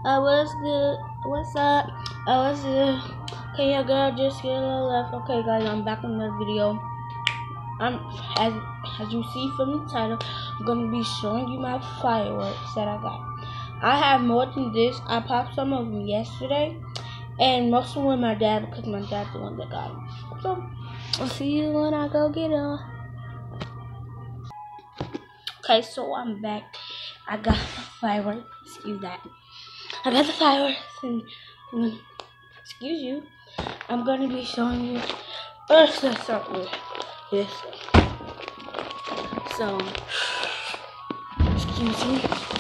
I was good. What's up? I was good. Okay, your girl just get a little left. Okay, guys, I'm back on the video. I'm as you see from the title, I'm gonna be showing you my fireworks that I got. I have more than this. I popped some of them yesterday, and most of them with my dad because my dad's the one that got them. So I'll see you when I go get them. Okay, so I'm back. I got the fireworks. Excuse that. I got the fireworks and excuse you. I'm gonna be showing you. First, let's start with this. So,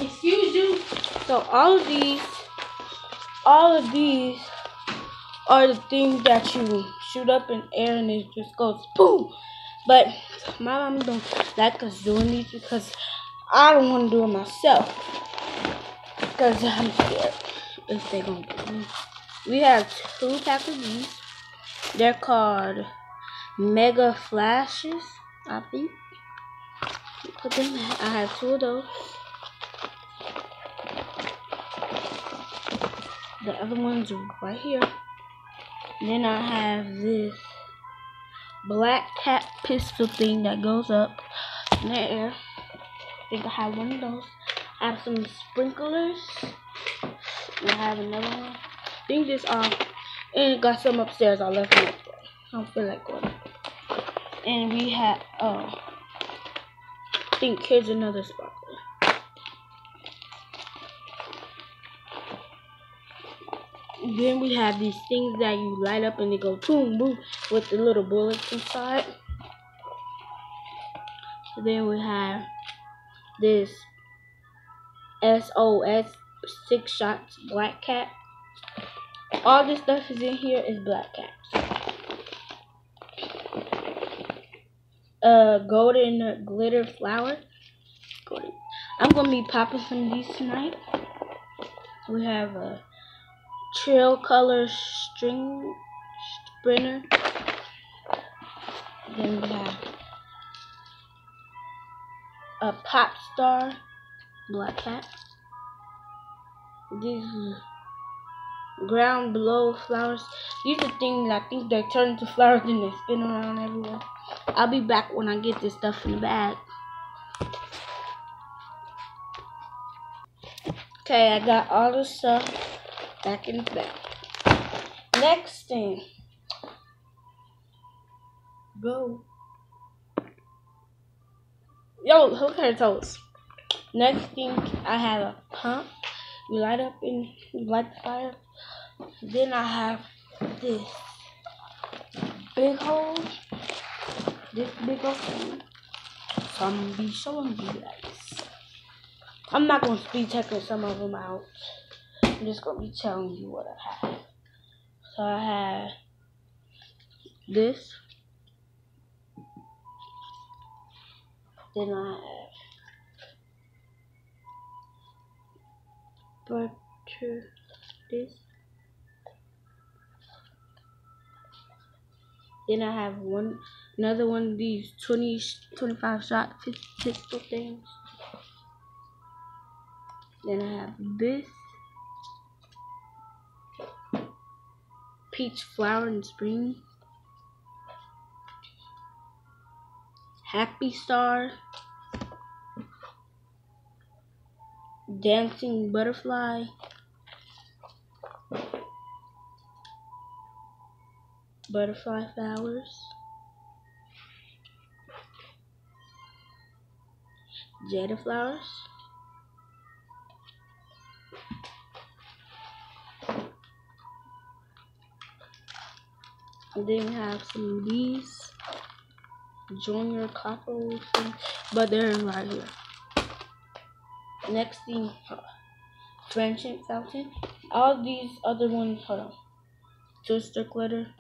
excuse you. So all of these are the things that you shoot up in air and it just goes boom. But my mom don't like us doing these because I don't want to do it myself because I'm scared if they don't get me. We have 2 packs of these. They're called Mega Flashes, I think. Put them in. I have 2 of those. The other ones are right here. And then I have this black cat pistol thing that goes up in the air. I think I have one of those. I have some sprinklers. And I have another one. I think this and got some upstairs. I left them upstairs. I don't feel like going. And we have I think here's another sparkler. Then we have these things that you light up and they go boom boom with the little bullets inside. Then we have this SOS 6 shots black cat. All this stuff is in here is black cats. Golden glitter flower. Golden. I'm gonna be popping some of these tonight. We have a trail color string sprinter. Then we have a pop star black cat. These ground below flowers. These are things I think they turn into flowers and they spin around everywhere. I'll be back when I get this stuff in the bag. Okay, I got all the stuff back in the bag. Next thing. Go. Yo, look at her toes. Next thing, I have a pump. You light up and you light the fire. Then I have this big hole. This big old thing. So I'm gonna be showing you guys. I'm not gonna speed checking some of them out. I'm just gonna be telling you what I have. So I have this. Then I have butter this. Then I have another one of these 25 shot pistol things. Then I have this peach flower and spring. Happy star. Dancing butterfly. Butterfly flowers. Jada flowers. And then we have some of these junior couples, but they're right here. Next thing, friendship fountain. All these other ones, hold on. Twister glitter.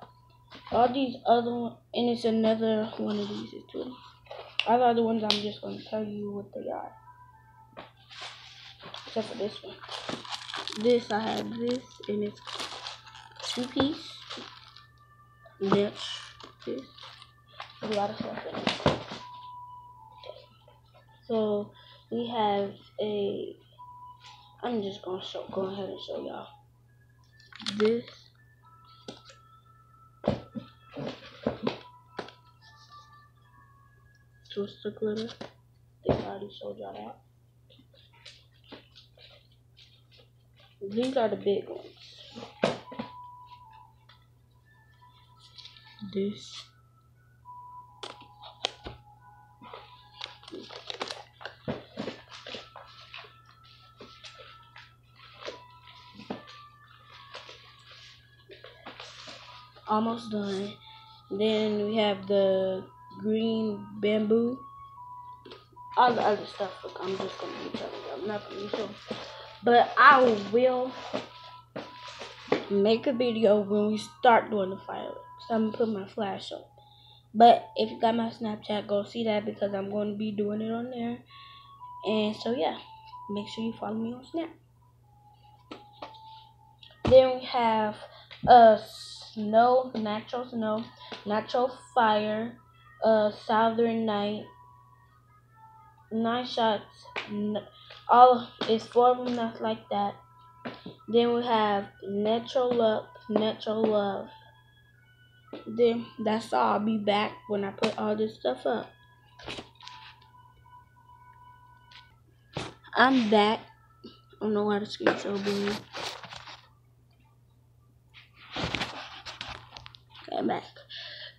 All these other ones, and it's another one of these is too. All the other ones, I'm just gonna tell you what they are. Except for this one. This, I have this, and it's 2-piece. This. There's a lot of stuff in it. Okay. So we have a I'm just gonna go ahead and show y'all this. Twister glitter. I think I already showed y'all that. These are the big ones. This. Almost done. Then we have the green bamboo. All the other stuff, look, I'm just gonna be telling you. I'm not gonna be sure. But I will make a video when we start doing the fireworks. I'm gonna put my flash on. But if you got my Snapchat, go see that because I'm going to be doing it on there. And so yeah, make sure you follow me on Snap. Then we have natural fire, southern night, 9 shots, all is 4 of them that's like that. Then we have natural love. Then that's all. I'll be back when I put all this stuff up. I'm back. I don't know why the screen's so blue. I'm back.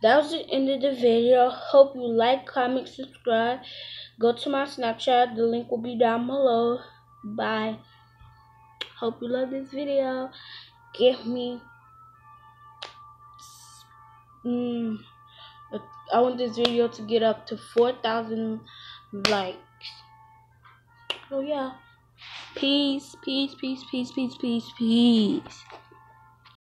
That was the end of the video. Hope you like, comment, subscribe. Go to my Snapchat. The link will be down below. Bye. Hope you love this video. Give me I want this video to get up to 4,000 likes. Oh yeah. Peace.